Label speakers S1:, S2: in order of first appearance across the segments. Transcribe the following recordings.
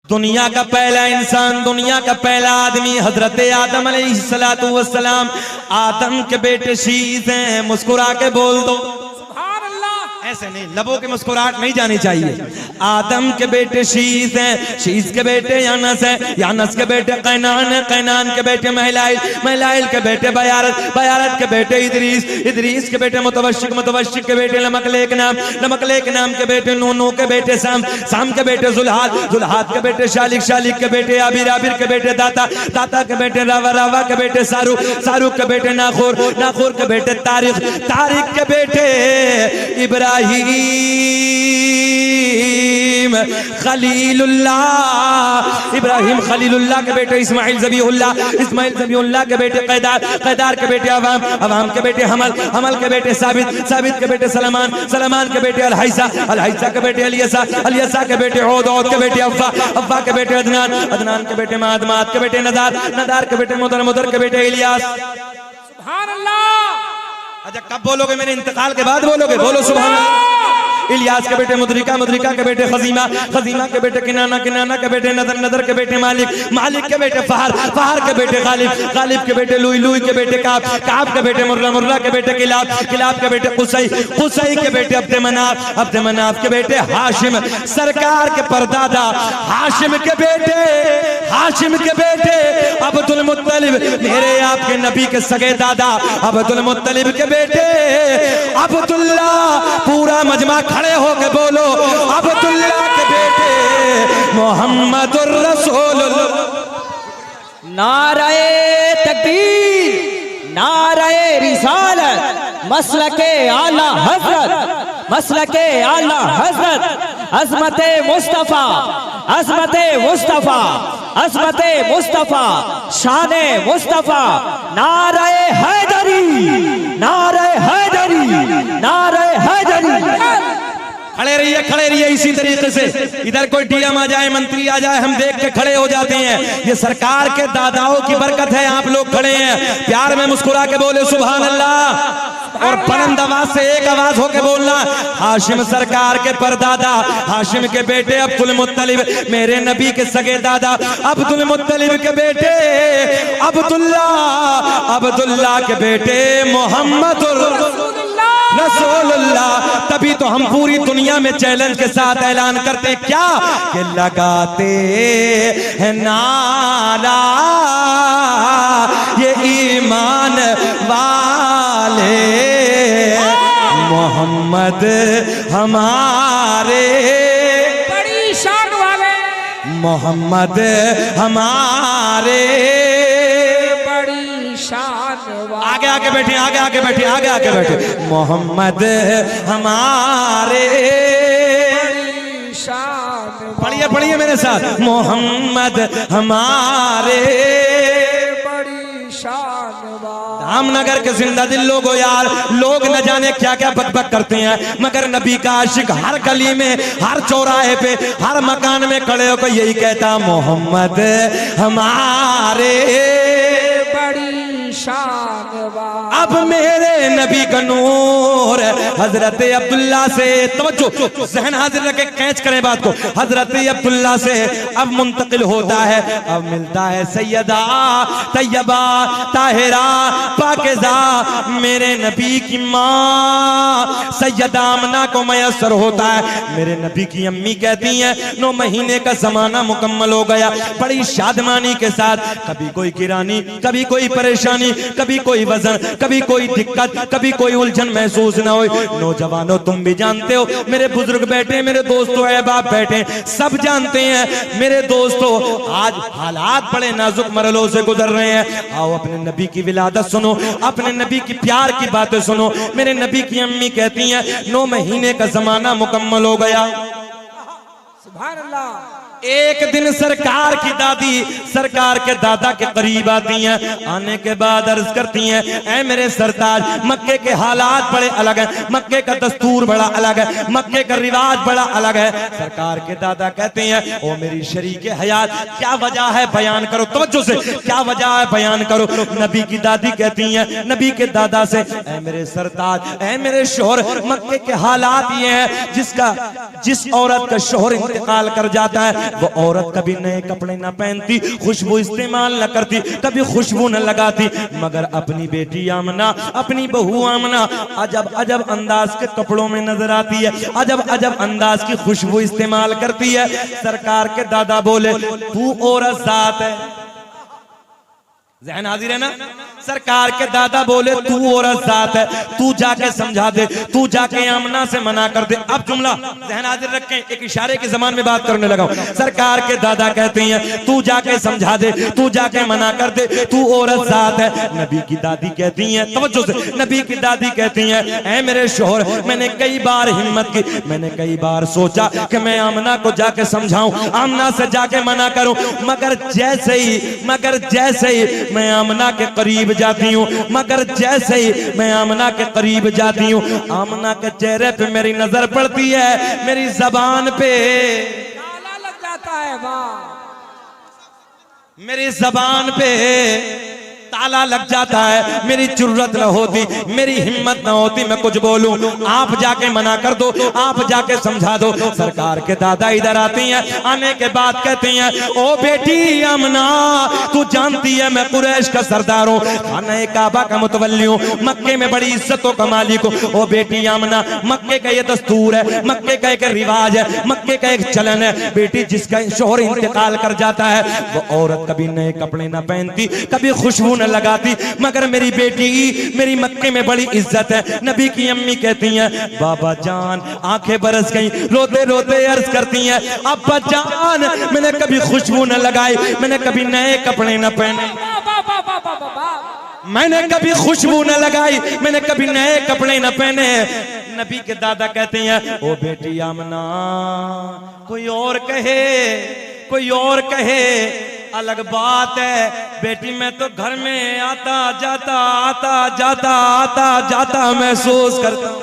S1: दुनिया का पहला इंसान, दुनिया का पहला आदमी हजरत आदम अलैहिस्सलातु वस्सलाम, आदम के बेटे शीश हैं। मुस्कुरा के बोल दो ऐसे नहीं, लबों की मुस्कुराहट नहीं जानी चाहिए। आदम के बेटे शीश हैं, शीश के बेटे यानस हैं, यानस के बेटे कैनान हैं, कैनान के बेटे महलाइल, महलाइल के बेटे बयारत, बयारत के बेटे इदरीस, इदरीस के बेटे मुतवश्शिक, मुतवश्शिक के बेटे लमकलेक नाम, लमकलेक नाम के बेटे नूनू के बेटे साम, साम के बेटे जुल्हाद, जुल्हाद के बेटे शालिक, शालिक के बेटे आबिर, आबिर के बेटे दाता, दाता के बेटे रावा, रावा के बेटे सारू, सारू के बेटे नाखुर, नाखुर के बेटे तारिक, तारिक के बेटे इब्राहिम खलीलुल्लाह, इब्राहिम खलीलुल्लाह के बेटे इस्माइल ज़बीहुल्लाह, इस्माइल ज़बीहुल्लाह के बेटे कैदार, कैदार के बेटे अवाम, अवाम के बेटे हमल, हमल के बेटे साबित, साबित के बेटे सलमान, सलमान के बेटे अलहैसा, अलहैसा के बेटे अलियसा, अलियसा के बेटे औद, औद के बेटे अव्वा, अव्वा के बेटे अदनान, अदनान के बेटे माद, माद के बेटे नदार, नदार के बेटे मुदर, मुदर के बेटे इलियास। सुभान अल्लाह। अच्छा कब बोलोगे? मेरे इंतकाल के बाद बोलोगे। बोलो सुभान अल्लाह। इलियास के बेटे मुद्रिका, मुद्रिका के बेटे खजीमा, खजीमा के बेटे किनाना, किनाना के बेटे नदर, नदर के बेटे मालिक, मालिक के बेटे फहर, फहर के बेटे गालिब, गालिब के बेटे लुई, लुई के बेटे काब, काब के बेटे मुर्रा, मुर्रा के बेटे किलाब, किलाब के बेटे कुसई, कुसई के बेटे अब्द मनाफ, अब्द मनाफ के बेटे हाशिम, सरकार के परदादा हाशिम के बेटे, हाशिम के बेटे अब्दुल मुत्तलिब, मेरे आपके नबी के सगे दादा अब्दुल मुत्तलिब के बेटे अब्दुल्ला। पूरा मजमा खड़े होके बोलो अब्दुल्ला के बेटे मोहम्मदुर रसूलुल्लाह।
S2: नारे तकबीर, नारे रिसालत, मसलके आला हजरत, मसलके आला हजरत, अज़मते मुस्तफा, अज़मते मुस्तफा, अज़मते मुस्तफा, शाने मुस्तफा, नारे हैदरी, नारे हैदरी, नारे हैदरी।
S1: खड़े रहिए, खड़े रहिए इसी तरीके से। इधर कोई डीएम आ जाए, मंत्री आ जाए, हम देख के खड़े हो जाते हैं। ये सरकार के दादाओं की बरकत है, आप लोग खड़े हैं। प्यार में मुस्कुरा के बोले सुभान अल्लाह, और बुलंद आवाज से एक आवाज होके बोलना हाशिम सरकार के परदादा, हाशिम के बेटे अब्दुल मुत्तलिब, मेरे नबी के सगे दादा अब्दुल मुत्तलिब के बेटे अब्दुल्ला, अब्दुल्ला के बेटे मोहम्मदुर रसूलुल्लाह। तभी तो हम पूरी दुनिया में चैलेंज के साथ ऐलान करते हैं क्या कि लगाते हैं नारा ये ईमान वाले मोहम्मद हमारे,
S2: बड़ी शान वाले
S1: मोहम्मद हमारे,
S2: बड़ी शान।
S1: आगे आगे बैठे, आगे आगे बैठे, आगे आगे बैठे। मोहम्मद हमारे, पढ़िए पढ़िए मेरे साथ, मोहम्मद हमारे,
S2: बड़ी शान।
S1: धामनगर के जिंदा दिल लोगो यार, लोग न जाने क्या क्या बकबक करते हैं, मगर नबी का आशिक हर गली में, हर चौराहे पे, हर मकान में खड़े होकर यही कहता मोहम्मद हमारे,
S2: बड़ी शान।
S1: अब मेरे नबी का नूर हजरत अब्दुल्ला से, तवज्जो ज़हन हाजिर रखे, कैच करें बात को, हजरत अब्दुल्ला से अब मुंतकिल होता है, अब मिलता है सैयदा तैयबा ताहिरा पाकिज़ा, मेरे नबी की माँ सैयदा आमना को मयसर होता है। मेरे नबी की अम्मी कहती हैं 9 महीने का जमाना मुकम्मल हो गया, बड़ी शादमानी के साथ, कभी कोई किरानी, कभी कोई परेशानी, कभी कोई वजन, कभी कोई दिक्कत, कभी कोई उलझन महसूस ना हो। नौजवानों तुम भी जानते हो, मेरे बुजुर्ग बैठे, मेरे दोस्तों अहबाब बैठे, सब जानते हैं मेरे दोस्तों आज हालात बड़े नाजुक मरलों से गुजर रहे हैं। आओ अपने नबी की विलादत सुनो, अपने नबी की प्यार की बातें सुनो। मेरे नबी की अम्मी कहती हैं 9 महीने का जमाना मुकम्मल हो गया।
S2: सुभान अल्लाह।
S1: एक दिन सरकार की दादी सरकार के दादा के करीब आती हैं, आने के बाद अर्ज करती हैं ऐ मेरे सरताज, मक्के के हालात बड़े अलग हैं, मक्के का दस्तूर बड़ा अलग है, मक्के का रिवाज बड़ा अलग है। सरकार के दादा कहते हैं ओ मेरी शरीके हयात, क्या वजह है बयान करो, तवज्जो से, क्या वजह है बयान करो। नबी की दादी कहती हैं नबी के दादा से ऐ मेरे सरताज, ऐ मेरे शोहर, मक्के के हालात ये हैं जिस औरत का शोहर इंतकाल कर जाता है, वो औरत कभी नए कपड़े न पहनती, खुशबू इस्तेमाल न करती, कभी खुशबू न लगाती, मगर अपनी बेटी आमना, अपनी बहू आमना अजब अजब अंदाज के कपड़ों में नजर आती है, अजब अजब अंदाज की खुशबू इस्तेमाल करती है। सरकार के दादा बोले तू औरत जात है, ज़हन हाजिर है ना। सरकार के दादा बोले तू औरत जात है, तू जाके समझा दे, तू जाके आमना से मना कर दे। अब जुमला ज़हन हाजिर रखें, एक इशारे की ज़बान में बात करने लगा हूं। सरकार के दादा कहते हैं तू जाके समझा दे, तू जाके मना कर दे, तू औरत जात है। नबी की दादी कहती हैं, तवज्जो से, नबी की दादी कहती हैं ऐ मेरे शोहर, मैंने कई बार हिम्मत की, मैंने कई बार सोचा कि मैं आमना को जाके समझाऊं, आमना से जाके मना करूं, मगर जैसे ही मैं आमना के करीब जाती हूँ, मगर जैसे ही मैं आमना के करीब जाती हूँ, आमना के चेहरे पे मेरी नजर पड़ती है, मेरी जबान पे
S2: ताला लग जाता है। वाह,
S1: मेरी जबान पे ताला लग जाता है, मेरी जुर्रत न होती, मेरी हिम्मत न होती मैं कुछ बोलूं। आप जाके मना कर दो, आप जाके समझा दो। सरकार के दादा इधर आती हैं, आने के बाद कहती हैं ओ बेटी आमना, तू जानती है मैं कुरैश का सरदार हूँ, खाना काबा का मुतवल्ली हूँ, मक्के में बड़ी इज्जतों का मालिक हूँ। ओ बेटी आमना, मक्के का ये दस्तूर है, मक्के का एक रिवाज है, मक्के का एक चलन है, बेटी जिसका शोहर इंतकाल कर जाता है वो औरत कभी नए कपड़े न पहनती, कभी खुशबू न लगाती, मगर मेरी बेटी, मेरी मक्के में बड़ी इज्जत है। नबी की अम्मी कहती हैं बाबा जान, आंखें बरस गई, रोते रोते अर्ज करती हैं अब्बा जान, मैंने कभी खुशबू न लगाई, मैंने कभी नए कपड़े न पहने, मैंने कभी खुशबू न लगाई, मैंने कभी नए कपड़े न पहने। नबी के दादा कहते हैं ओ बेटी आमना, कोई और कहे, कोई और कहे अलग बात है, बेटी मैं तो घर में आता जाता महसूस करता हूं,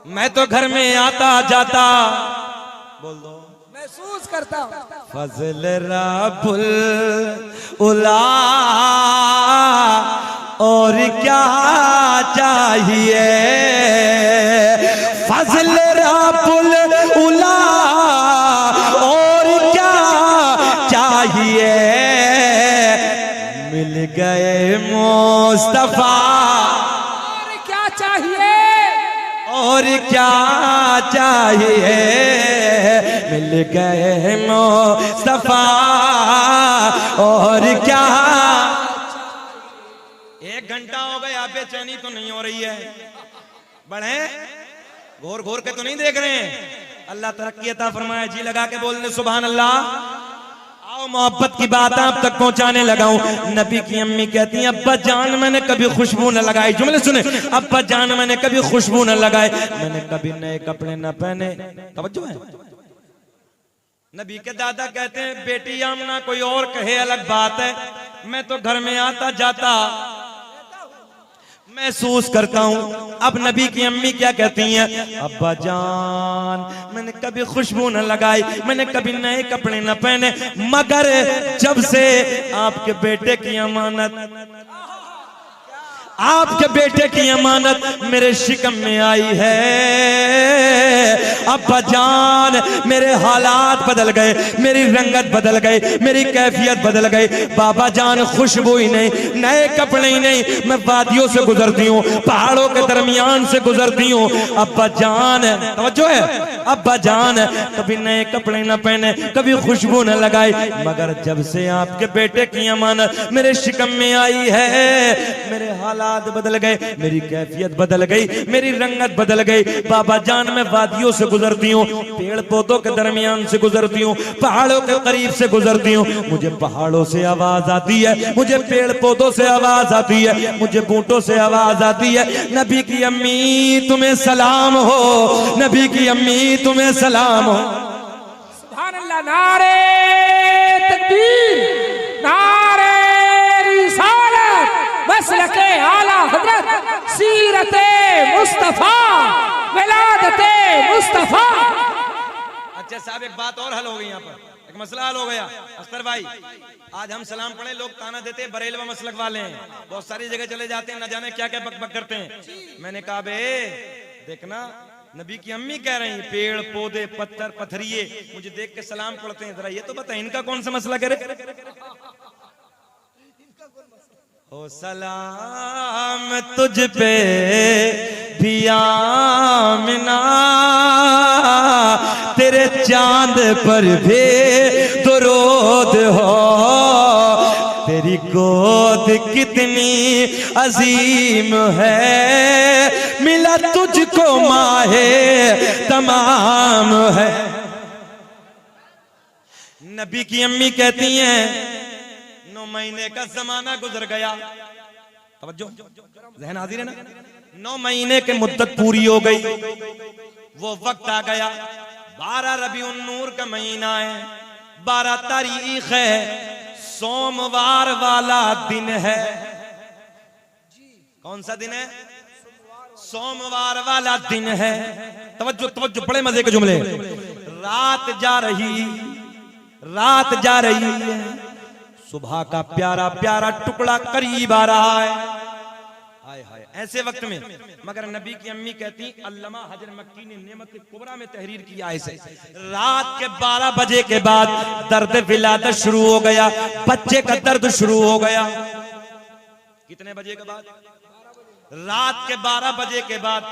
S1: मैं तो घर में आता जाता, बोल दो,
S2: महसूस करता हूं।
S1: फजल रब्बुल उला और क्या चाहिए, फजल रब्बुल उला और क्या चाहिए, मिल गए मुस्तफा
S2: और क्या चाहिए,
S1: और क्या चाहिए, मिल गए मुस्तफा और क्या। एक घंटा हो गया, बेचैनी तो नहीं हो रही है, बढ़े घोर घोर के तो नहीं देख रहे हैं। अल्लाह तरक्की अता फरमाए, जी लगा के बोलने सुभान अल्लाह। आओ मोहब्बत की बात आप तक पहुंचाने लगा हूं। नबी की अम्मी कहती हैं अब्बा जान मैंने कभी खुशबू न लगाई, जुमले सुने, अब्बा जान मैंने कभी खुशबू न लगाई, मैंने कभी नए कपड़े न पहने। तवज्जो है। नबी के दादा कहते हैं बेटी आमना कोई और कहे अलग बात है, मैं तो घर में आता जाता महसूस करता हूं। अब नबी की अम्मी क्या कहती हैं अब्बा जान मैंने कभी खुशबू न लगाई, मैंने कभी नए कपड़े न पहने, मगर जब से आपके बेटे की अमानत, आपके बेटे की अमानत मेरे शिकम में आई है, अब्बा जान मेरे हालात बदल गए, मेरी रंगत बदल गई, मेरी कैफियत बदल गई। बाबा जान खुशबू ही नहीं, नए कपड़े ही नहीं, मैं वादियों से गुजरती हूँ, पहाड़ों के दरमियान से गुजरती हूँ। अब्बा जान, तवज्जो है, अब्बा जान कभी नए कपड़े न पहने, कभी खुशबू न लगाई, मगर जब से आपके बेटे की अमानत मेरे शिकम में आई है, मेरे हालात बदल गए, मेरी कैफियत बदल गई, मेरी रंगत बदल गई। बाबा जान मैं वादियों से गुजरती हूँ, पेड़ पौधों के दरमियान से गुजरती हूँ, पहाड़ों के करीब से गुजरती हूँ, मुझे पहाड़ों से आवाज आती है, मुझे पेड़ पौधों से आवाज आती है, मुझे बूटों से आवाज आती है, नबी की अम्मी तुम्हें सलाम हो, नबी की अम्मी तुम्हें सलाम हो।
S2: सुभान अल्लाह, नारे तकबीर, नारे रिसालत, मसलके आला हजरत, सीरते मुस्तफा, विलादते मुस्तफा।
S1: अच्छा साहब एक बात और हल हो गई यहाँ पर, एक मसला हल हो गया। अख्तर भाई आज हम सलाम पढ़े, लोग ताना देते हैं बरेलवा मसलक वाले हैं, बहुत सारी जगह चले जाते हैं, न जाने क्या क्या बक बक करते हैं। मैंने कहा बे देखना नबी की अम्मी कह रही हैं पेड़ पौधे पत्थर पत्थरिए मुझे देख के सलाम पढ़ते हैं, जरा ये तो बता इनका कौन सा मसला करे। ओ सलाम तुझ पे भी आमिना, तेरे चांद पर भी दुरूद हो, तेरी गोद कितनी अजीम है, मिला तुझको माहे तमाम है। नबी की अम्मी कहती हैं 9 महीने का जमाना गुजर गया, तवज्जो ज़हन हाजिर है ना, 9 महीने के मुद्दत पूरी हो गई, वो वक्त आ गया 12 रबीउन नूर का महीना है, 12 तारीख है, सोमवार वाला दिन है। कौन सा दिन है? सोमवार वाला दिन है। तवज्जो तवज्जो, बड़े मजे के जुमले। रात जा रही है, सुबह का प्यारा प्यारा टुकड़ा करीब आ रहा है। हाय हाय, ऐसे वक्त में मगर नबी की अम्मी कहती, अल्लामा हजर मक्की ने नेमत कुबरा में तहरीर किया ऐसे, रात के 12 बजे के बाद दर्द विलादत शुरू हो गया, बच्चे का दर्द शुरू हो गया। कितने बजे के बाद? रात के 12 बजे के बाद,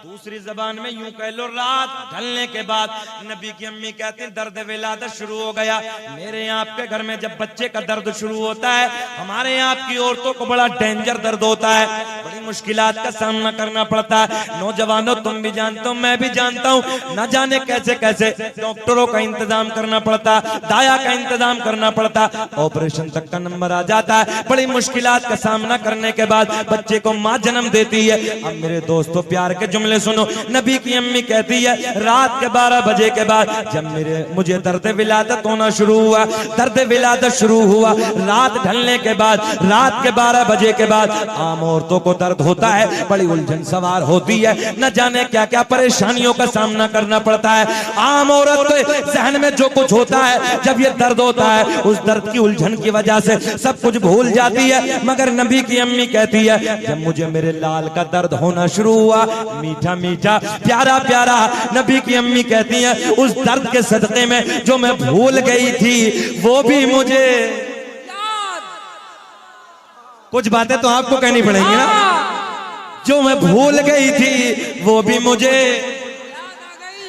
S1: दूसरी जबान में यूं कह लो रात ढलने के बाद। नबी की अम्मी कहती हैं दर्द विलादत शुरू हो गया। मेरे आपके घर में जब बच्चे का दर्द शुरू होता है, हमारे आपकी औरतों को बड़ा डेंजर दर्द होता है, बड़ी मुश्किलात का सामना करना पड़ता है। नौजवानों तुम भी जानते हो, मैं भी जानता हूँ, न जाने कैसे कैसे डॉक्टरों का इंतजाम करना पड़ता, दाया का इंतजाम करना पड़ता, ऑपरेशन तक का नंबर आ जाता है। बड़ी मुश्किलात का सामना करने के बाद बच्चे को माँ जन्म देती है। अब मेरे दोस्तों प्यार के जुमले सुनो, नबी की अम्मी कहती है रात के 12 बजे के बाद जब मुझे दर्द विलादत होना शुरू हुआ, दर्द विलादत शुरू हुआ, रात ढलने के बाद, रात के 12 बजे के बाद आम औरतों को दर्द होता है, बड़ी उलझन सवार होती है, न जाने क्या क्या परेशानियों का सामना करना पड़ता है। आम औरत के जहन में जो कुछ होता है, जब ये दर्द होता है, उस दर्द की उलझन की वजह से सब कुछ भूल जाती है। मगर नबी की अम्मी कहती है जब मुझे मेरे लाल का दर्द होना शुरू हुआ, मीठा मीठा प्यारा प्यारा, नबी की अम्मी कहती हैं उस दर्द के सदके में जो मैं भूल गई थी वो भी मुझे कुछ बातें तो आपको कहनी पड़ेंगी ना, जो मैं भूल गई थी वो भी मुझे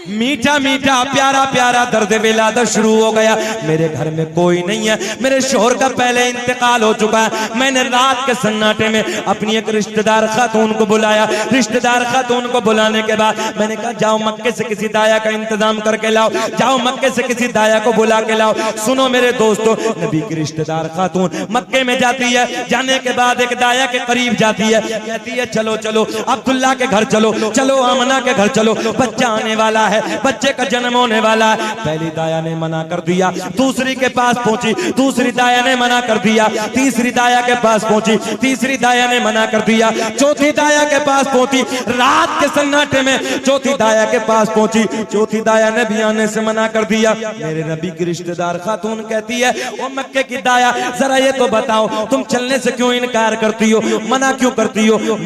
S1: मीठा मीठा प्यारा प्यारा दर्द विलादत शुरू हो गया। मेरे घर में कोई नहीं है, मेरे शोहर का पहले इंतकाल हो चुका है। मैंने रात के सन्नाटे में अपनी एक रिश्तेदार खातून को बुलाया। रिश्तेदार खातून को बुलाने के बाद मैंने कहा जाओ मक्के से किसी दाया का इंतजाम करके लाओ, जाओ मक्के से किसी दाया को बुला के लाओ। सुनो मेरे दोस्तों, नबी की रिश्तेदार खातून मक्के में जाती है, जाने के बाद एक दाया के करीब जाती है, कहती है चलो चलो अब्दुल्ला के घर चलो, चलो आमना के घर चलो, बच्चा आने वाला है, बच्चे का जन्म होने वाला है। पहली दाया ने मना कर दिया, दूसरी के पास पहुंची, दूसरी दाया ने मना कर दिया, तीसरी दाया के पास पहुंची, तीसरी दाया ने मना कर दिया, चौथी दाया के पास पहुंची, रात के सन्नाटे में चौथी दाया के पास पहुंची, चौथी दाया ने भी आने से मना कर दिया। मेरे नबी की रिश्तेदार खातून कहती है ओ मक्के की दाया जरा ये तो बताओ तुम चलने से क्यों इनकार करती हो, मना क्यों करती हो?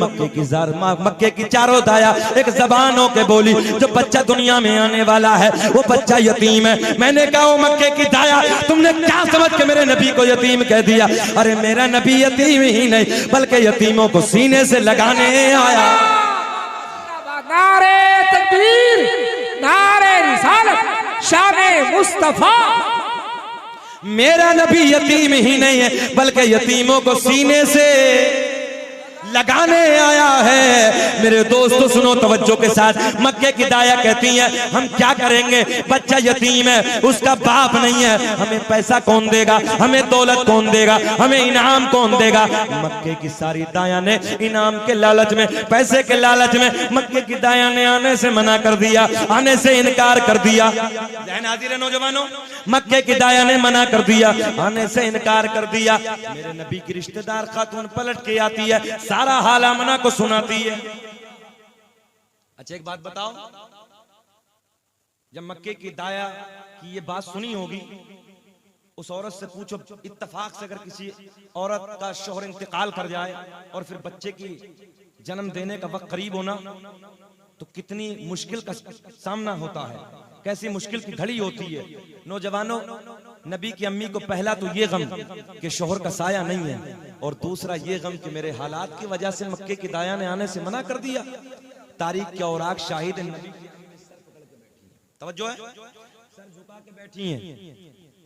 S1: मक्के की चारों दाया एक जबान हो के बोली जो बच्चा दुनिया में आने वाला है वो बच्चा यतीम है। मैंने कहा मक्के की दाया तुमने क्या समझ के मेरे नबी को यतीम कह दिया? अरे मेरा नबी यतीम ही नहीं बल्कि यतीमों को सीने से लगाने आया।
S2: नारे तकबीर, नारे रिसालत, शाने मुस्तफा।
S1: मेरा नबी यतीम ही नहीं है बल्कि यतीमों को सीने से लगाने आया है। मेरे दोस्तों सुनो तवज्जो के साथ, मक्के की दाया कहती है हम क्या करेंगे, बच्चा यतीम है, उसका बाप नहीं है, हमें पैसा कौन देगा, हमें दौलत कौन देगा, हमें इनाम कौन देगा? मक्के की सारी दाया ने इनाम के लालच में, पैसे के लालच में मक्के की दाया ने आने से मना कर दिया, आने से इनकार कर दिया। ज़हन हाज़िर है नौजवानों, मक्के की दाया ने मना कर दिया, आने से इनकार कर दिया। मेरे नबी की रिश्तेदार खातून पलट के आती है, सारा हाल आमना को सुनाती है। अच्छा एक बात बताओ, जब मक्के की दाया की ये बात सुनी होगी, उस औरत से पूछो इत्तेफाक से अगर किसी औरत का शौहर इंतकाल कर जाए और फिर बच्चे की जन्म देने का वक्त करीब होना, तो कितनी मुश्किल का सामना होता है, कैसी मुश्किल की घड़ी होती है। नौजवानों, नबी की अम्मी को पहला तो ये गम कि शोहर का साया नहीं है, और दूसरा ये गम कि मेरे हालात की वजह से मक्के की दाया ने आने से मना कर दिया। तारीख के औराक शाहिद है, नबी तवज्जो है, सर झुका के बैठी हैं,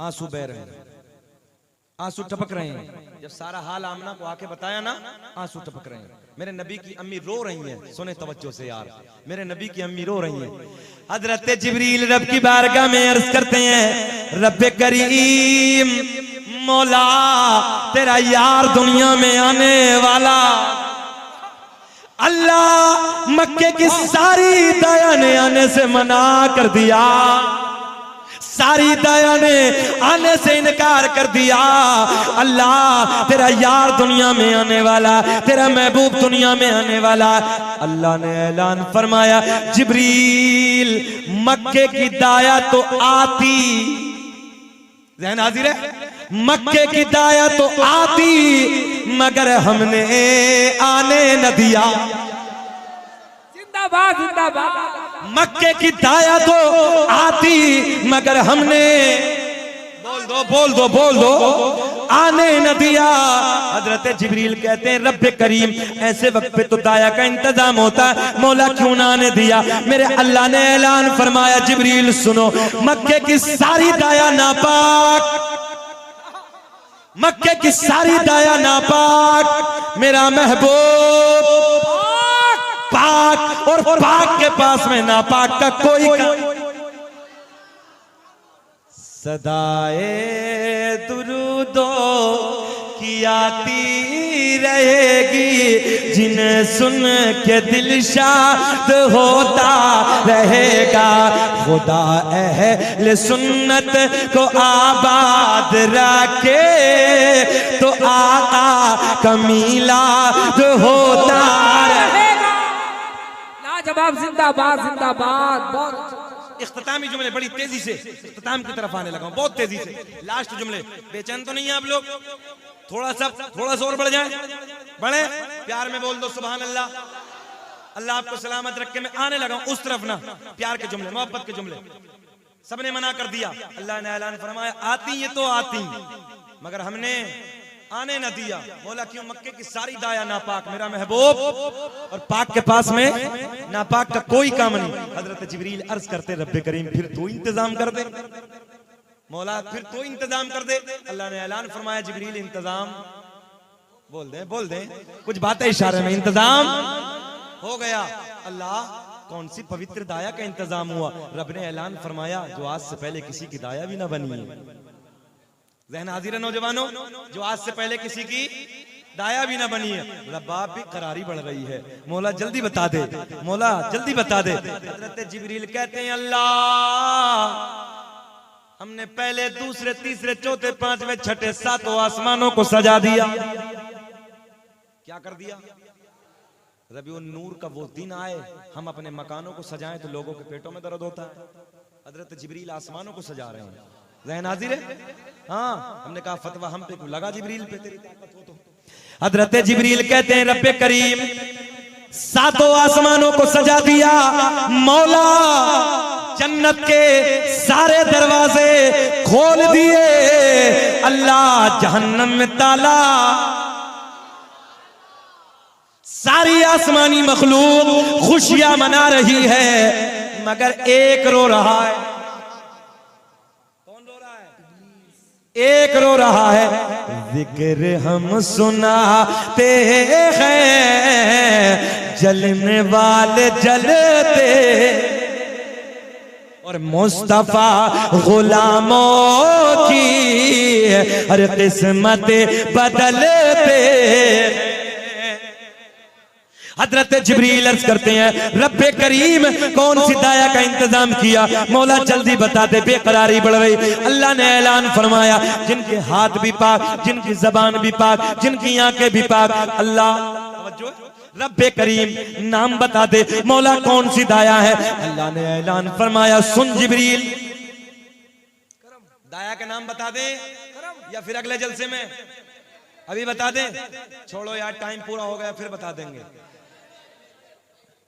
S1: आंसू बह रहे हैं, आंसू टपक रहे हैं। जब सारा हाल आमना को आके बताया ना, आंसू टपक रहे हैं। मेरे नबी की अम्मी रो रही हैं, सुने तवज्जो से यार, मेरे नबी की अम्मी रो रही हैं। हजरत जिब्रील रब की बारगाह में अर्ज करते हैं, रब्बे करीम, मौला तेरा यार दुनिया में आने वाला। अल्लाह मक्के की सारी दाया ने आने से मना कर दिया, सारी दाया ने आने से इनकार कर दिया। अल्लाह तेरा यार दुनिया में आने वाला, तेरा महबूब दुनिया में आने वाला। अल्लाह ने ऐलान फरमाया, जिब्रील मक्के की दाया तो आती, ज़हन हाजिर है, मक्के की दाया तो आती मगर हमने आने न दिया।
S2: जिंदाबाद जिंदाबाद।
S1: मक्के की दाया तो आती मगर हमने, बोल दो आने न दिया। हजरत जिब्रील कहते हैं, रब्बे करीम ऐसे वक्त पे तो दाया का इंतजाम होता है, मौला क्यों ना आने दिया। मेरे अल्लाह ने ऐलान फरमाया, जिब्रील सुनो, मक्के की सारी दाया नापाक, मक्के की सारी दाया नापाक, मेरा महबूब पाक, और पाक के पास में नापाक का कोई सदाए दुरूदो की आती रहेगी, जिन्हें सुन के दिल शाद होता रहेगा। खुदा अहले सुन्नत को आबाद रखे तो आका कमीलाद होता रहेगा।
S2: लाजवाब, जिंदाबाद जिंदाबाद। बहुत
S1: इख्तितामी जुमले बड़ी तेजी से इख्तिताम की तरफ आने लगा हूं, बहुत तेजी से। लास्ट जुमले, बेचैन तो नहीं है आप लोग? थोड़ा सा और बढ़ जाए, बढ़े, प्यार में बोल दो सुभान अल्लाह। अल्लाह आपको सलामत रख के मैं आने लगा हूं उस तरफ ना, प्यार के जुमले, मोहब्बत के जुमले। सबने मना कर दिया, अल्लाह ने ऐलान फरमाया, आती ये तो आती मगर हमने आने न दिया। बोला क्यों? मक्के की सारी दाया नापाक, मेरा महबूब और पाक के पास में नापाक का कोई काम नहीं। हजरत जिब्रील अर्ज करते, रब्बे करीम फिर तू इंतजाम कर दे, मौला फिर तू इंतजाम कर दे। अल्लाह ने ऐलान फरमाया, जिब्रील इंतजाम, बोल दे कुछ बातें इशारे में, इंतजाम हो गया। अल्लाह कौन सी पवित्र दाया का इंतजाम हुआ? रब ने ऐलान फरमाया, जो आज से पहले किसी की दाया भी ना बनी है। ज़हन हाजिर है नौजवानों, जो आज से पहले किसी की दाया भी ना बनी है। रब्बाब भी करारी बढ़ रही है, मौला जल्दी बता दे, मौला जल्दी बता दे। हज़रत जिब्रील कहते हैं, अल्लाह हमने पहले, दूसरे, तीसरे, चौथे, पांचवें, छठे, सातों आसमानों को सजा दिया। क्या कर दिया? रबीउन नूर का वो दिन आए, हम अपने मकानों को सजाएं तो लोगों के पेटों में दर्द होता है। हजरत जिब्रील आसमानों को सजा रहे हैं। ज़हन हाजिर है? हाँ, हमने कहा फतवा हम पे क्यों लगा जिब्रील पे, तेरी ताकत हो तो। हजरत जिब्रील कहते हैं, रब्बे करीम सातों आसमानों को सजा दिया, मौला जन्नत के सारे दरवाजे खोल दिए, अल्लाह जहन्नम में ताला। सारी आसमानी मखलूक खुशियां मना रही है मगर एक रो रहा है। कौन रो रहा है? एक रो रहा है। जिक्र हम सुनाते हैं, जलने वाले जलते, और मुस्तफा गुलामों की हर किस्मत बदलते। हजरत जिब्रील अर्ज करते हैं, रब्बे करीम कौन सी दाया का इंतजाम किया? मौला जल्दी बता दे, बेकरारी बढ़ रही। अल्लाह ने ऐलान फरमाया, जिनके हाथ भी पाक, जिनकी जबान भी पाक, जिनकी आंखें भी पाक, अल्लाह रब्बे करीम नाम बता दे, मौला कौन सी दाया है? अल्लाह ने ऐलान फरमाया, सुन जिब्रील, दाया का नाम बता दे या फिर अगले जलसे में? अभी बता दे, छोड़ो यार टाइम पूरा हो गया, फिर बता देंगे।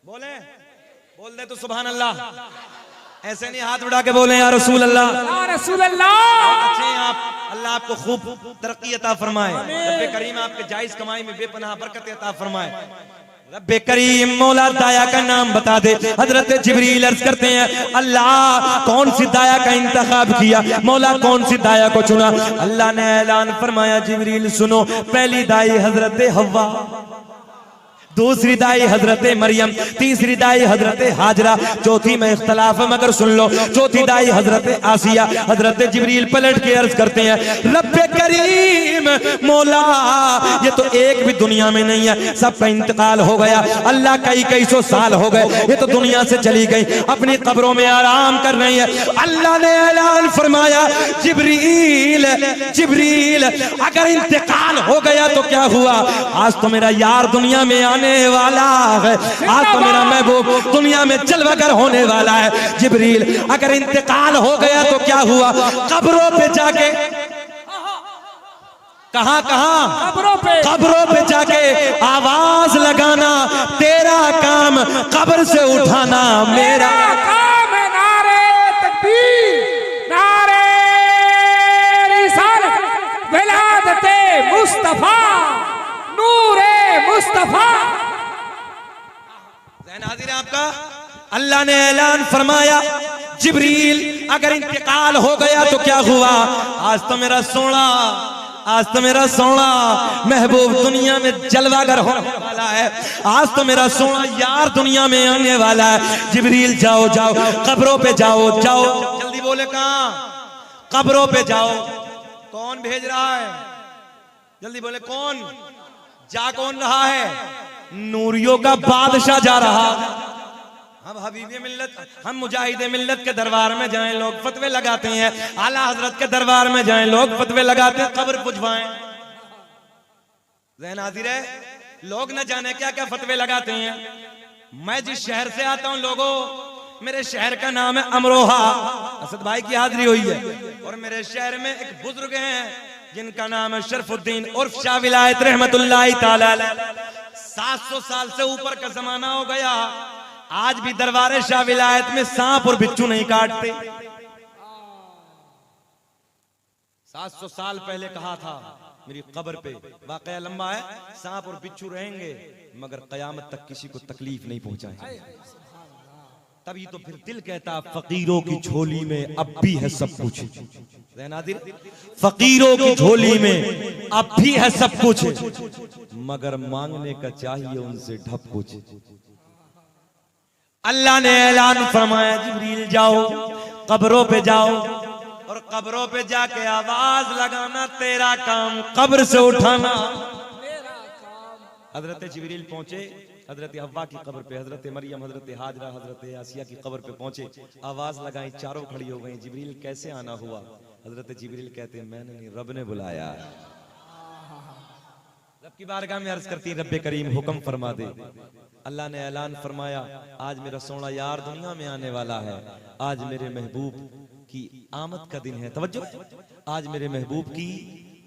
S1: बोले बोल दे तो सुभान अल्लाह। ऐसे नहीं हाथ उठा के बोले या रसूल अल्लाह।
S2: या रसूल अल्लाह।
S1: अच्छे हैं आप, अल्लाह आपको खूब तरक्की अता फरमाए। रब्बे करीम आपके जायज कमाई में बेपनाह बरकत अता फरमाए। रब्बे करीम मौला दाया का नाम बता दे। हजरत जिब्रील अर्ज करते हैं अल्लाह कौन सी दाया का इंतखाब किया, मौला कौन सी दाया को चुना। अल्लाह ने ऐलान फरमाया जिब्रील सुनो, पहली दाई हजरत हव्वा, दूसरी दाई हजरत मरियम, तीसरी दाई हजरत हाजरा, चौथी में इख्तलाफ है मगर सुन लो, चौथी दाई हजरत आसिया। हजरत जिब्रील पलट के अर्ज करते हैं रब्बे करीम मौला ये तो एक भी दुनिया में नहीं है, सबका इंतकाल हो गया। अल्लाह कई सौ साल हो गए, ये तो दुनिया से चली गई, अपनी कब्रों में आराम कर रही है। अल्लाह ने ऐलान फरमाया जिब्रील जिब्रील अगर इंतकाल हो गया तो क्या हुआ, आज तो मेरा यार दुनिया में आने वाला है, आज तो मेरा महबूब दुनिया में जलवागर होने वाला है। जिब्रील अगर इंतकाल हो गया तो क्या हुआ, कब्रों पे जाके कहां कब्रों पे जाके आवाज लगाना तेरा काम, कब्र से उठाना मेरा
S2: काम है। नारे तकबीर, नारे रिसालत, विलादते मुस्तफा, नूरे मुस्तफा।
S1: हाजिर आपका अल्लाह ने ऐलान फरमाया जिब्रील अगर इंतकाल हो गया तो क्या हुआ, आज तो मेरा सोना, आज तो मेरा सोना महबूब दुनिया में जलवागर होने वाला है, आज तो मेरा सोना यार दुनिया में आने वाला है। जिब्रील जाओ जाओ कब्रों पे जाओ जाओ, जल्दी बोले कहां, कब्रों पे जाओ। कौन भेज रहा है, जल्दी बोले कौन जा, कौन रहा है, नूरियों का बादशाह जा रहा। हम हबीबे मिल्लत, हम मुजाहिदे मिल्लत के दरबार में जाएं लोग फतवे लगाते हैं, आला हजरत के दरबार में जाएं लोग फतवे लगाते हैं, कब्र पुछवाएं। ज़हन हाजिर है, लोग न जाने क्या क्या फतवे लगाते हैं। मैं जिस शहर से आता हूं लोगों, मेरे शहर का नाम है अमरोहा, असद भाई की हाजिरी हुई है, और मेरे शहर में एक बुजुर्ग हैं जिनका नाम है शरफुद्दीन उर्फ शाह विलायत रहमतुल्लाहि ताला अलैह। 700 साल से ऊपर का जमाना हो गया, आज भी दरबार शाह विलायत में सांप और बिच्छू नहीं काटते। 700 साल पहले कहा था मेरी कब्र पे, वाकया लंबा है, सांप और बिच्छू रहेंगे मगर कयामत तक किसी को तकलीफ नहीं पहुंचाएंगे। तभी तो फिर दिल कहता फकीरों की झोली में अब भी है सब कुछ। फकीरों की झोली में अब भी है सब कुछ, मगर मांगने का चाहिए उनसे ढप कुछ। अल्लाह ने ऐलान फरमाया जिब्रील जाओ कब्रों पे जाओ, और कब्रों पे जाके आवाज लगाना तेरा काम, कब्र से उठाना मेरा काम। हजरत जिब्रील पहुंचे हजरत हव्वा की कब्र पे, हजरत मरियम, हजरत हाजरा, हजरत आसिया की कब्र पे पहुंचे, आवाज लगाई, चारों खड़ी हो गई। जिब्रील कैसे आना हुआ, हजरत जिब्रील कहते हैं मैंने नहीं, रब ने बुलाया। रब की बारगाह में अर्ज करती है रब्बे करीम हुक्म फरमा दे। अल्लाह ने ऐलान फरमाया आज मेरा सोना यार दुनिया में आने वाला है, आज मेरे महबूब की आमद का दिन है। तवज्जो, आज मेरे महबूब की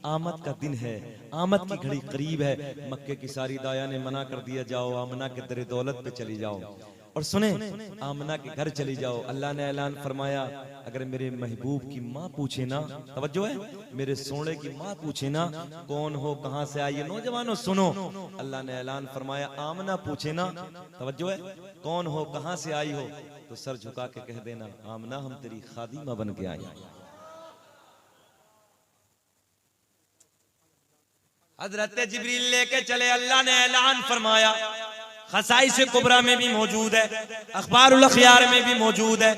S1: आमद का दिन है, आमद की घड़ी करीब है। मक्के की सारी दाया ने मना कर दिया जाओ आमना के दरे दौलत पे चली जाओ, और सुने आमना के घर चली जाओ। अल्लाह ने ऐलान फरमाया अगर मेरे महबूब की माँ पूछे ना, तवज्जो है, मेरे सोने की माँ पूछे ना कौन हो कहां से आई है, नौजवानों सुनो, अल्लाह ने ऐलान फरमाया आमना पूछे ना, तवज्जो है, कौन हो कहां से आई हो, तो सर झुका के कह देना आमना हम तेरी खादिमा बन के आई। हजरत जिब्रील लेके चले, अल्लाह ने ऐलान फरमाया खसाइस कुबरा में भी मौजूद है, अखबारुल अखयार में भी मौजूद है,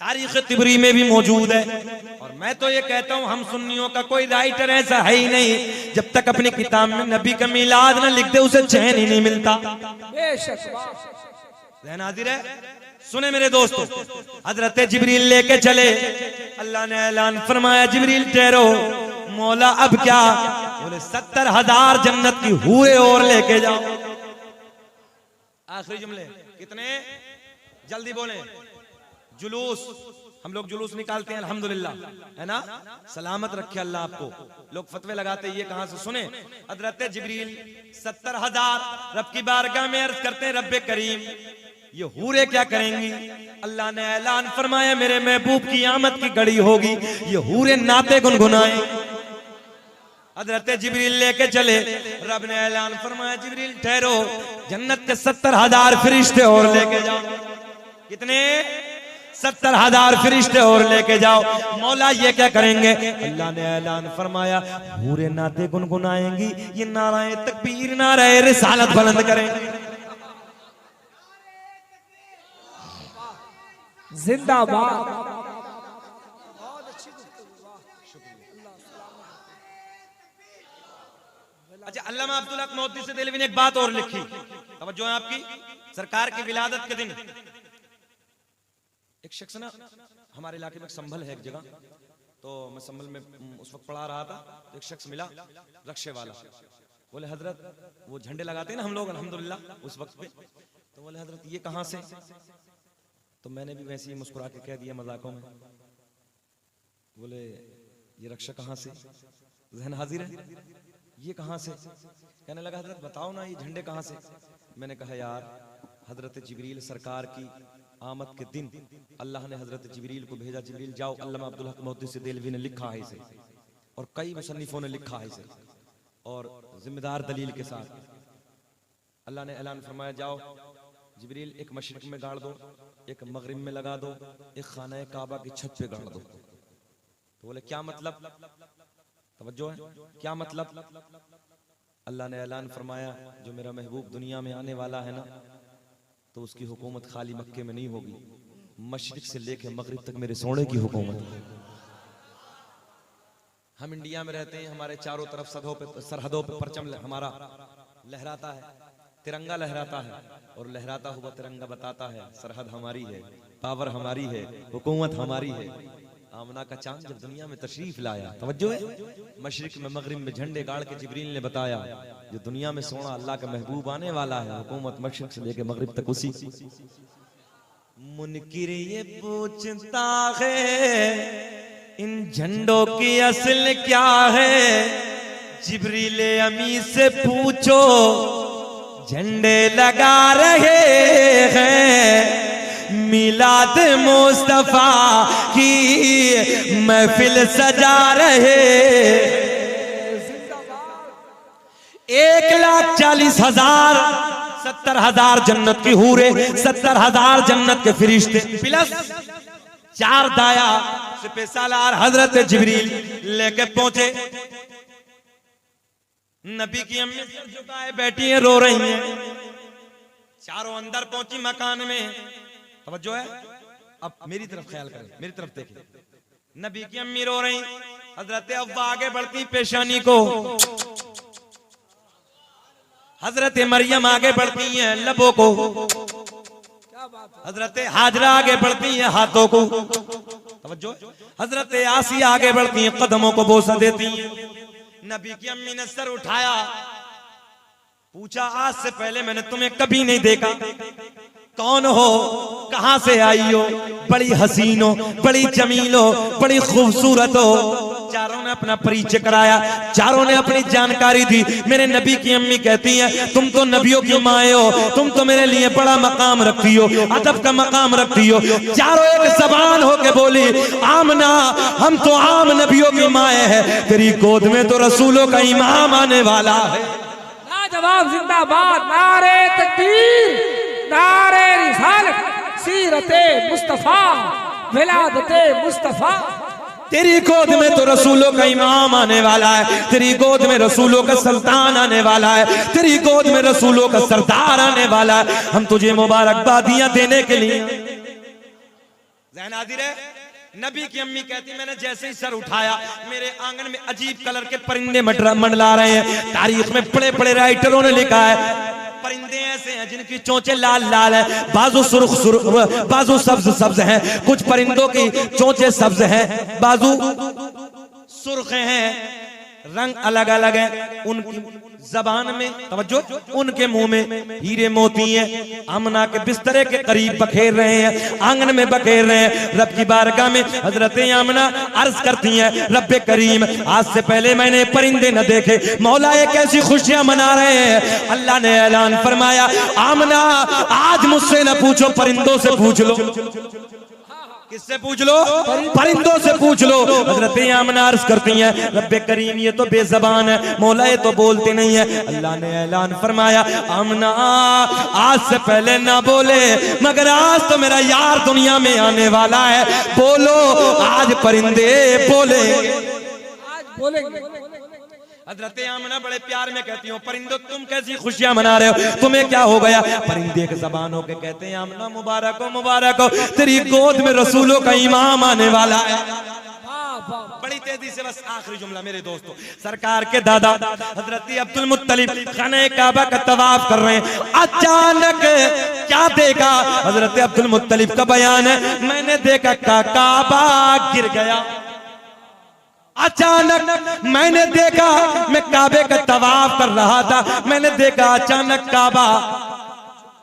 S1: तारीख तिबरी में भी मौजूद है। और मैं तो ये कहता हूँ हम सुन्नियों का कोई राइटर ऐसा है ही नहीं जब तक अपनी किताब में नबी का मिलाद न लिख दे उसे चैन ही नहीं मिलता। हाजिर है, सुने मेरे दोस्तों, हजरत जिब्रील लेके चले, अल्लाह ने ऐलान फरमाया जिब्रील ठहरो, मौला अब क्या, बोले 70,000 जन्नत की हूरे और लेके जाओ। आखिरी जुमले कितने, जल्दी बोले। जुलूस, हम लोग जुलूस निकालते हैं अल्हम्दुलिल्लाह, है ना, सलामत रखे अल्लाह आपको। लोग फतवे लगाते ये कहां से सुने। हजरत जिब्रील 70,000 रब की बारगाह में अर्ज करते हैं रब्बे करीम ये हूरे क्या करेंगी? अल्लाह ने ऐलान फरमाया मेरे महबूब की आमद की घड़ी होगी, ये हूरे नाते गुनगुनाए। हजरत जिब्रील लेके चले, रब ने ऐलान फरमाया जिब्रील ठहरो, जन्नत के 70,000 फरिश्ते और लेके जाओ। कितने? 70,000 फरिश्ते और लेके जाओ। मौला ये क्या करेंगे? अल्लाह ने ऐलान फरमाया हूरे नाते गुनगुनाएंगी, ये नाराए तकबीर नाराए रिसालत बुलंद करेंगे।
S2: जिंदाबाद।
S1: अच्छा, अल्लामा अब्दुल हक मोहद्दिस देहलवी ने एक बात और लिखी, तवज्जो है आपकी। सरकार की विलादत के दिन एक शख्स ना, हमारे इलाके में संभल है एक जगह, तो मैं संभल में उस वक्त पढ़ा रहा था, तो एक शख्स मिला रक्शे वाला। बोले हजरत वो झंडे लगाते हैं ना हम लोग अल्हम्दुलिल्लाह उस वक्त पे, तो बोले हजरत ये कहां से? तो मैंने भी वैसे ही मुस्कुरा के कह दिया मजाकों में, बोले ये रक्षा कहां से? जहन हाजिर है, ये कहां से? कहने लगा हजरत बताओ ना ये झंडे कहां से? मैंने कहा यार हजरत जिब्रील सरकार की आमद के दिन अल्लाह ने हजरत जिब्रील को भेजा, जिब्रील जाओ। अल्लामा अब्दुल हक मोहद्दिस देहलवी ने लिखा है इसे, और कई मुसन्निफों ने लिखा है इसे, और जिम्मेदार दलील के साथ। अल्लाह ने ऐलान फरमाया जाओ जिब्रील एक मशरिक में गाड़ दो, एक मगरिब में लगा दो, एक खाना काबा की छत पे गाड़ दो। तो बोले क्या मतलब? तवज्जो है, क्या मतलब? अल्लाह ने ऐलान फरमाया जो मेरा महबूब दुनिया में आने वाला है ना, तो उसकी हुकूमत खाली मक्के में नहीं होगी, मशरिक से लेकर मगरिब तक मेरे सोने की हुकूमत है। हम इंडिया में रहते हैं, हमारे चारों तरफ सरहदों पे परचम हमारा लहराता है, तिरंगा लहराता है, और लहराता हुआ तिरंगा बताता है सरहद हमारी है, पावर हमारी है, हुकूमत हमारी है। आमना का चांद जब दुनिया में तशरीफ लाया, तवज्जो है, मशरिक में मगरिब में झंडे गाड़ के जिब्रील ने बताया जो दुनिया में सोना अल्लाह का महबूब आने वाला है, हुकूमत मशरिक से लेके मगरिब तक उसी। मुनकिर ये पूछता है इन झंडों की असल क्या है, जिब्रील अमी से पूछो झंडे लगा रहे हैं, मिलाद मुस्तफा की महफिल सजा रहे। 1,40,000 70,000 जन्नत की हूरे, 70,000 जन्नत के फरिश्ते प्लस 4 दाया स्पेशलार हजरत जिब्रील लेके पहुंचे। नबी की अम्मी सर झुकाए बैठी है, रो रही हैं। चारों अंदर पहुंची मकान में, तवज्जो है, अब मेरी तरफ ख्याल करें, मेरी तरफ देखें। नबी की अम्मी रो रही, हजरत अव्वा आगे बढ़ती पेशानी को, हजरत मरियम आगे बढ़ती हैं लबों को, हजरत हाजरा आगे बढ़ती हैं हाथों को, तवज्जो, हजरत आसिया आगे बढ़ती हैं कदमों को बोसा देती हैं। नबी की अम्मी ने सर उठाया, पूछा आज से पहले मैंने तुम्हें कभी नहीं देखा, कौन हो, कहां से आई हो, बड़ी हसीन हो, बड़ी जमील हो, बड़ी खूबसूरत हो। चारों ने अपना परिचय कराया, चारों ने अपनी जानकारी दी। मेरे नबी की अम्मी कहती हैं तुम तो नबियों की माए हो, तुम तो मेरे लिए बड़ा मकाम रखती हो, अदब का मकाम रखती हो। चारों एक जबान होके बोली आमना हम तो आम नबियों की माए हैं, तेरी गोद में तो रसूलों का इमाम आने वाला है।
S2: लाजवाब, जिंदाबाद, नारे तकबीर, नारे रिसालत, सीरते मुस्तफा, विलादते मुस्तफा।
S1: तेरी गोद में तो रसूलों का इमाम आने वाला है, तेरी गोद में रसूलों का सुल्तान आने वाला है, तेरी गोद में रसूलों का सरदार आने वाला है। हम तुझे मुबारकबादियां देने के लिए ज़हन हाजिर है। नबी की अम्मी कहती मैंने जैसे ही सर उठाया मेरे आंगन में अजीब कलर के परिंदे मंडला रहे हैं। तारीख में बड़े बड़े राइटरों ने लिखा है परिंदे ऐसे हैं जिनकी चोंचे लाल लाल है, बाजू सुर्ख बाजू सब्ज हैं, कुछ परिंदों की चोंचे सब्ज हैं, बाजू सुर्ख हैं। रंग अलग अलग है, उनकी जबान में तवज्जो, उनके मुंह में हीरे मोती हैं। आमना के बिस्तरे के करीब बखेर रहे हैं, आंगन में बखेर रहे हैं। रब की बारगाह में हजरत आमना अर्ज करती हैं, रब्बे करीम, आज से पहले मैंने परिंदे न देखे, मौला ये कैसी खुशियां मना रहे हैं। अल्लाह ने ऐलान फरमाया, आमना आज मुझसे न पूछो, परिंदों से पूछ लो। किससे पूछ लो? परिंदों से पूछ लो। हजरत आमना अर्ज करती हैं, रब्बे करीम ये तो बेज़बान है, मौला ये तो बोलते नहीं है। अल्लाह ने ऐलान फरमाया, आमना आज से पहले ना बोले, मगर आज तो मेरा यार दुनिया में आने वाला है, बोलो आज परिंदे बोले,
S2: आज बोलेंगे।
S1: हजरत आमना बड़े प्यार में कहती हूँ, परिंदों तुम कैसी खुशियां मना रहे हो, तुम्हें क्या हो गया? परिंदे एक ज़बान होके कहते हैं, आमना मुबारक हो, मुबारक हो, तेरी गोद में रसूलों का इमाम आने वाला है। बड़ी तेजी से बस आखिरी जुमला मेरे दोस्तों, सरकार के दादा हजरत अब्दुल मुत्तलिब खाने काबा का तवाफ कर रहे हैं। अचानक क्या देखा? हजरत अब्दुल मुत्तलिब का बयान है, मैंने देखा काबा गिर गया। अचानक मैंने देखा, मैं काबे का तवाफ कर रहा था, मैंने देखा अचानक काबा,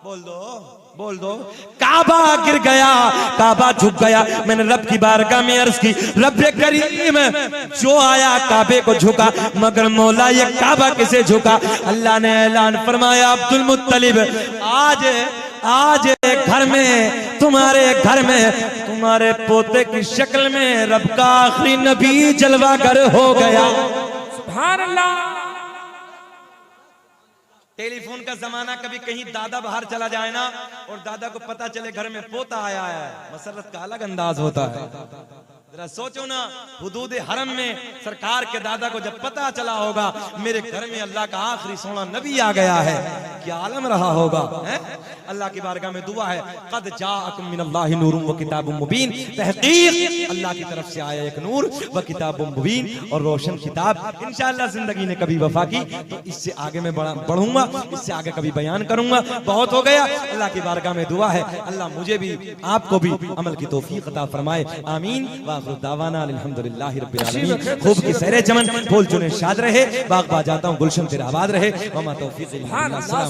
S1: बोल दो, काबा गिर गया, काबा झुक गया। मैंने रब की बारगाह में अर्ज की, रब्बे करीम जो आया काबे को झुका, मगर मौला ये काबा किसे झुका? अल्लाह ने ऐलान फरमाया, अब्दुल मुत्तलिब आज घर में, तुम्हारे घर में, तुम्हारे पोते की शक्ल में रब का आखिरी नबी जलवागर हो गया।
S2: सुभान अल्लाह।
S1: टेलीफोन का जमाना, कभी कहीं दादा बाहर चला जाए ना और दादा को पता चले घर में पोता आया है, मसरत का अलग अंदाज होता है। जरा सोचो ना, हुदूद हरम में सरकार के दादा को जब पता चला होगा मेरे घर में अल्लाह का आखिरी सोना नबी आ गया है, क्या आलम रहा होगा। अल्लाह की बारगाह में दुआ है, कद जाअकुम मिनल्लाहि नूरुम व किताबुम मुबीन, तहकीक अल्लाह की तरफ से आया एक नूर व किताबुम मुबीन, और रोशन किताब। इंशाअल्लाह जिंदगी ने कभी वफा की तो इससे आगे मैं बढ़ूंगा, इससे आगे कभी बयान करूंगा। बहुत हो गया। अल्लाह की बारगाह में दुआ है, अल्लाह मुझे भी आपको भी अमल की तौफीक अता फरमाए, आमीन। दावाना अल्हम्दुलिल्लाहि रब्बिल आलमीन। खूब की सहरे चमन, फूल चुने शाद रहे, बाग बा जाता हूँ गुलशन तेरा आबाद रहे। वमा तौफीक इल्ला बिल्लाह।